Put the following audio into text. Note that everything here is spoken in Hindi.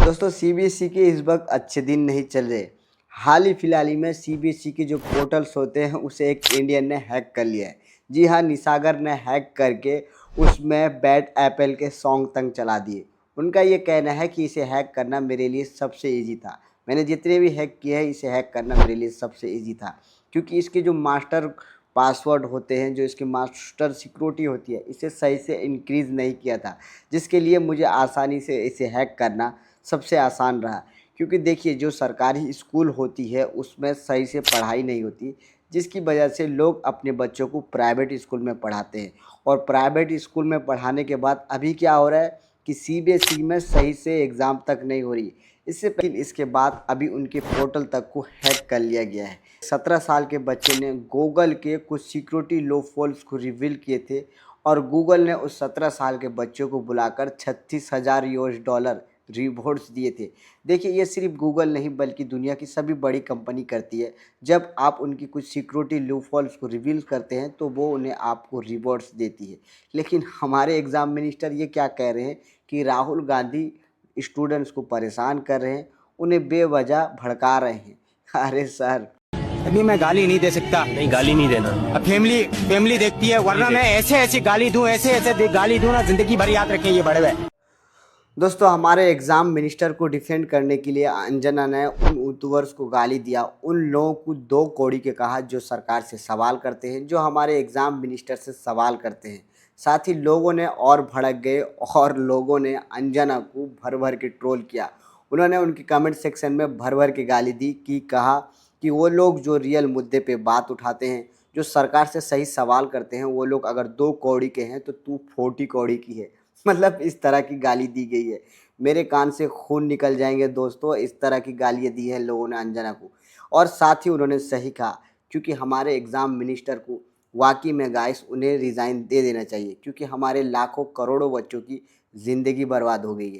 दोस्तों सीबीएसई के इस वक्त अच्छे दिन नहीं चल रहे। हाल ही फिलहाल ही में सीबीएसई के जो पोर्टल्स होते हैं उसे एक इंडियन ने हैक कर लिया है। जी हाँ, निसागर ने हैक करके उसमें बैड एप्पल के सॉन्ग तक चला दिए। उनका ये कहना है कि इसे हैक करना मेरे लिए सबसे ईजी था। मैंने जितने भी हैक किए हैं इसे हैक करना मेरे लिए सबसे ईजी था, क्योंकि इसके जो मास्टर पासवर्ड होते हैं, जो इसकी मास्टर सिक्योरिटी होती है, इसे सही से इंक्रीज़ नहीं किया था, जिसके लिए मुझे आसानी से इसे हैक करना सबसे आसान रहा। क्योंकि देखिए, जो सरकारी स्कूल होती है उसमें सही से पढ़ाई नहीं होती, जिसकी वजह से लोग अपने बच्चों को प्राइवेट स्कूल में पढ़ाते हैं। और प्राइवेट स्कूल में पढ़ाने के बाद अभी क्या हो रहा है कि सीबीएसई में सही से एग्ज़ाम तक नहीं हो रही। इसके बाद अभी उनके पोर्टल तक को हैक कर लिया गया है। 17 साल के बच्चे ने गूगल के कुछ सिक्योरिटी लूपहोल्स को रिवील किए थे, और गूगल ने उस 17 साल के बच्चों को बुलाकर $36,000 रिवॉर्ड्स दिए थे। देखिए, ये सिर्फ गूगल नहीं बल्कि दुनिया की सभी बड़ी कंपनी करती है। जब आप उनकी कुछ सिक्योरिटी लूपहोल्स को रिवील करते हैं तो वो उन्हें आपको रिवॉर्ड्स देती है। लेकिन हमारे एग्ज़ाम मिनिस्टर ये क्या कह रहे हैं कि राहुल गांधी स्टूडेंट्स को परेशान कर रहे हैं, उन्हें बेवजह भड़का रहे हैं। अरे सर, अभी मैं गाली नहीं दे सकता। नहीं, गाली नहीं देना। अब फैमिली देखती है, वरना मैं ऐसे ऐसे गाली दूं, ऐसे गाली दूं ना, जिंदगी भर याद रखें ये बड़े हुए। दोस्तों, हमारे एग्ज़ाम मिनिस्टर को डिफेंड करने के लिए अंजना ने उन यूट्यूबर्स को गाली दिया, उन लोगों को दो कौड़ी के कहा जो सरकार से सवाल करते हैं, जो हमारे एग्ज़ाम मिनिस्टर से सवाल करते हैं। साथ ही लोगों ने और भड़क गए और लोगों ने अंजना को भर भर के ट्रोल किया। उन्होंने उनके कमेंट सेक्शन में भर भर के गाली दी, कि कहा कि वो लोग जो रियल मुद्दे पे बात उठाते हैं, जो सरकार से सही सवाल करते हैं, वो लोग अगर 2 कौड़ी के हैं तो तू 40 कौड़ी की है। मतलब इस तरह की गाली दी गई है। मेरे कान से खून निकल जाएंगे दोस्तों, इस तरह की गालियाँ दी हैं लोगों ने अंजना को। और साथ ही उन्होंने सही कहा, क्योंकि हमारे एग्ज़ाम मिनिस्टर को वाकई में गाइस उन्हें रिज़ाइन दे देना चाहिए, क्योंकि हमारे लाखों करोड़ों बच्चों की ज़िंदगी बर्बाद हो गई है।